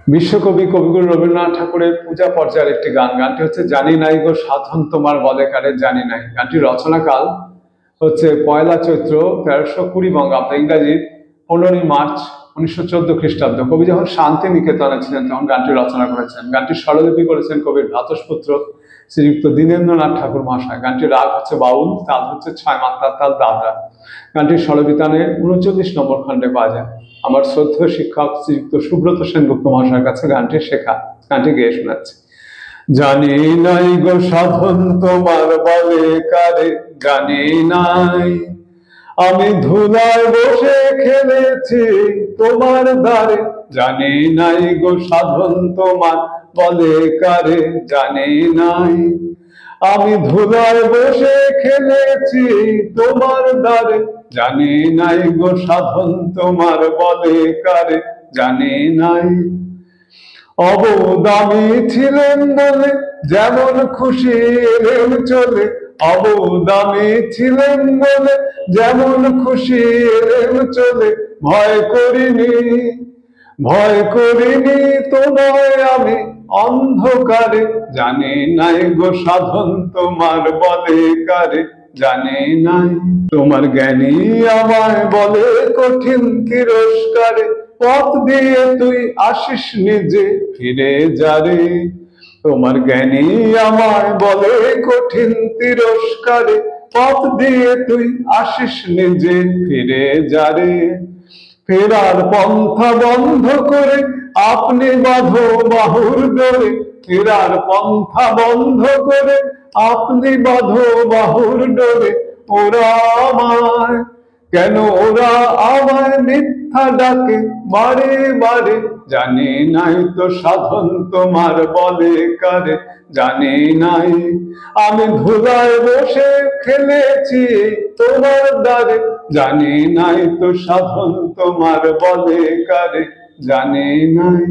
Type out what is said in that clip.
বিশ্বকবি কবিগুরু রবীন্দ্রনাথ ঠাকুরের পূজা পর্যায়ের একটি গান। গানটি হচ্ছে জানি নাই গো সাধন তোমার বলে কারে জানি নাই। গানটির রচনাকাল হচ্ছে পয়লা চৈত্র 1320 বঙ্গাব্দ, ইংরাজি 15ই মার্চ 1914 খ্রিস্টাব্দ। কবি যখন শান্তি নিকেতনে ছিলেন তখন গানটি রচনা করেছেন। গানটির স্বরলিপি করেছেন কবির ভ্রাতুষ্পুত্র শ্রীযুক্ত দীনেন্দ্রনাথ ঠাকুর মহাশয়। গানটির রাগ হচ্ছে বাউল, তাল হচ্ছে 6 মাত্রার তাল দাদরা। গানটির স্বরবিতানে 39 নম্বর খণ্ডে পাওয়া যায়। আমার শ্রদ্ধেয় শিক্ষক শ্রীযুক্ত সুব্রত সেনগুপ্ত মহাশয়ের কাছে গানটি শেখা। গানটি গেয়ে শোনাচ্ছি। জানি নাই গো সাধন তোমার বলে কারে জানি নাই, আমি ধুলায় বসে খেলেছি তোমার দ্বারে। জানি নাই গো সাধন তোমার বলে কারে জানি নাই, আমি ধুলায় বসে খেলেছি তোমার দ্বারে। জানি নাই গো সাধন তোমার বলে কারে জানি নাই। অবদামি ছিলেন বলে যেমন খুশি এলেন চলে, অবদামি ছিলেন বলে যেমন খুশি এলেন চলে। ভয় করিনি, ভয় করিনি তোমায় আমি অন্ধকারে। জানি নাই গো সাধন তোমার বলে কারে জানি নাই। তোমার জ্ঞানী আমায় বলে কঠিন তিরস্কারে, পথ দিয়ে তুই আসিস নিজে ফিরে যারে। তোমার জ্ঞানী আমায় বলে কঠিন তিরস্কারে, পথ দিয়ে তুই আসিস নিজে ফিরে যারে। ফেরার পন্থা বন্ধ করে আপনি বাঁধো বাহুর ডোরে, ফেরার পন্থা বন্ধ করে আপনি বাঁধো বাহুর ডোরে। ওরা আমায় কেন, ওরা আমায় মিথ্যা ডাকে বারে বারে। জানি নাই তো সাধন তোমার বলে কারে জানি নাই, আমি ধুলায় বসে খেলেছি তোমার দ্বারে। জানি নাই তো সাধন তোমার বলে কারে জানি নাই।